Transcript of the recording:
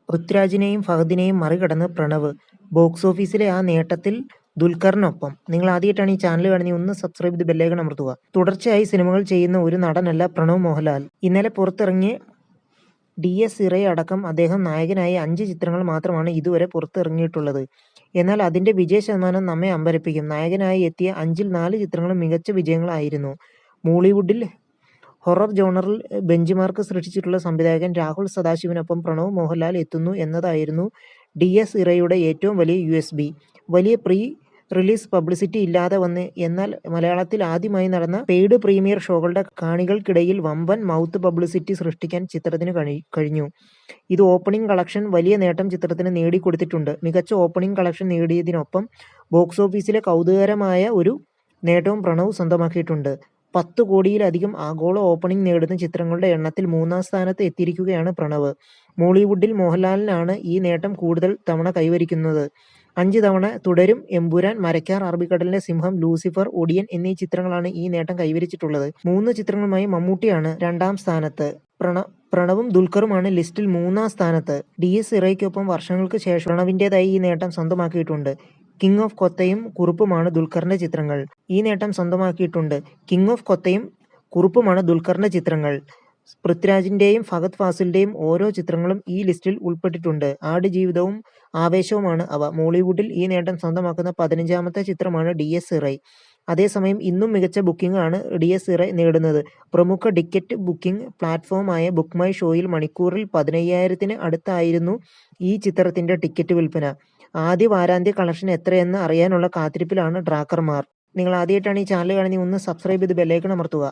പൃഥ്വിരാജിനെയും ഫഹദിനെയും മറികടന്ന് പ്രണവ്. ബോക്സ് ഓഫീസിലെ ആ നേട്ടത്തിൽ ദുൽഖറിനൊപ്പം. നിങ്ങൾ ആദ്യമായിട്ടാണ് ഈ ചാനൽ കാണുന്നത്, ഒന്ന് സബ്സ്ക്രൈബ് ചെയ്ത് ബെല്ലൈക്കൺ അമർത്തുക. തുടർച്ചയായി സിനിമകൾ ചെയ്യുന്ന ഒരു നടനല്ല പ്രണവ് മോഹൻലാൽ. ഇന്നലെ പുറത്തിറങ്ങിയ DS ഇറയെ അടക്കം അദ്ദേഹം നായകനായ 5 ചിത്രങ്ങൾ മാത്രമാണ് ഇതുവരെ പുറത്തിറങ്ങിയിട്ടുള്ളത്. എന്നാൽ അതിന്റെ വിജയ ശതമാനം നമ്മെ അമ്പരപ്പിക്കും. നായകനായി എത്തിയ 5-ൽ 4 ചിത്രങ്ങളും മികച്ച വിജയങ്ങളായിരുന്നു. മോളിവുഡിൽ ഹൊറർ ജോണറിൽ ബെഞ്ച് മാർക്ക് സൃഷ്ടിച്ചിട്ടുള്ള സംവിധായകൻ രാഹുൽ സദാശിവനൊപ്പം പ്രണവ് മോഹൻലാൽ എത്തുന്നു എന്നതായിരുന്നു DS ഇറയുടെ ഏറ്റവും വലിയ USP. വലിയ പ്രീ റിലീസ് പബ്ലിസിറ്റി ഇല്ലാതെ വന്ന് എന്നാൽ മലയാളത്തിൽ ആദ്യമായി നടന്ന പെയ്ഡ് പ്രീമിയർ ഷോകളുടെ കാണികൾക്കിടയിൽ വമ്പൻ മൗത്ത് പബ്ലിസിറ്റി സൃഷ്ടിക്കാൻ ചിത്രത്തിന് കഴിഞ്ഞു. ഇത് ഓപ്പണിംഗ് കളക്ഷൻ വലിയ നേട്ടം ചിത്രത്തിന് നേടിക്കൊടുത്തിട്ടുണ്ട്. മികച്ച ഓപ്പണിംഗ് കളക്ഷൻ നേടിയതിനൊപ്പം ബോക്സ് ഓഫീസിലെ കൗതുകകരമായ ഒരു നേട്ടവും പ്രണവ് സ്വന്തമാക്കിയിട്ടുണ്ട്. 10 കോടിയിലധികം ആഗോള ഓപ്പണിംഗ് നേടുന്ന ചിത്രങ്ങളുടെ എണ്ണത്തിൽ 3-ാം സ്ഥാനത്ത് എത്തിയിരിക്കുകയാണ് പ്രണവ്. മോളിവുഡിൽ മോഹൻലാലിനാണ് ഈ നേട്ടം കൂടുതൽ തവണ കൈവരിക്കുന്നത്. 5 തവണ തുടരും, എമ്പുരാൻ, മരയ്ക്കാർ, അറബിക്കടലിന്റെ സിംഹം, ലൂസിഫർ, ഒടിയൻ എന്നീ ചിത്രങ്ങളാണ് ഈ നേട്ടം കൈവരിച്ചിട്ടുള്ളത്. 3 ചിത്രങ്ങളുമായി മമ്മൂട്ടിയാണ് 2-ാം സ്ഥാനത്ത്. പ്രണവും ദുൽഖറുമാണ് ലിസ്റ്റിൽ 3-ാം സ്ഥാനത്ത്. DS ഇറയ്ക്കൊപ്പം വർഷങ്ങൾക്ക് ശേഷം പ്രണവിന്റേതായി ഈ നേട്ടം സ്വന്തമാക്കിയിട്ടുണ്ട്. കിങ് ഓഫ് കൊത്തയും കുറുപ്പുമാണ് ദുൽഖറിന്റെ ചിത്രങ്ങൾ. ഈ നേട്ടം സ്വന്തമാക്കിയിട്ടുണ്ട്. കിങ് ഓഫ് കൊത്തയും കുറുപ്പുമാണ് ദുൽഖറിന്റെ ചിത്രങ്ങൾ. പൃഥ്വിരാജിന്റെയും ഫഹദ് ഫാസിലിന്റെയും ഓരോ ചിത്രങ്ങളും ഈ ലിസ്റ്റിൽ ഉൾപ്പെട്ടിട്ടുണ്ട്. ആടുജീവിതവും ആവേശവുമാണ് അവ. മോളിവുഡിൽ ഈ നേട്ടം സ്വന്തമാക്കുന്ന 15-ാമത്തെ ചിത്രമാണ് DS ഇറ. അതേസമയം ഇന്നും മികച്ച ബുക്കിംഗ് ആണ് DS ഇറ നേടുന്നത്. പ്രമുഖ ടിക്കറ്റ് ബുക്കിംഗ് പ്ലാറ്റ്ഫോമായ ബുക്ക് മൈ ഷോയിൽ മണിക്കൂറിൽ 15,000-ന് അടുത്തായിരുന്നു ഈ ചിത്രത്തിന്റെ ടിക്കറ്റ് വിൽപ്പന. ആദ്യ വാരാന്ത്യ കളക്ഷൻ എത്രയെന്ന് അറിയാനുള്ള കാത്തിരിപ്പിലാണ് ട്രാക്കർമാർ. നിങ്ങൾ ആദ്യമായിട്ടാണ് ഈ ചാനൽ കാണുന്നത്, ഒന്ന് സബ്സ്ക്രൈബ് ചെയ്ത് ബെല്ലൈക്കൺ അമർത്തുക.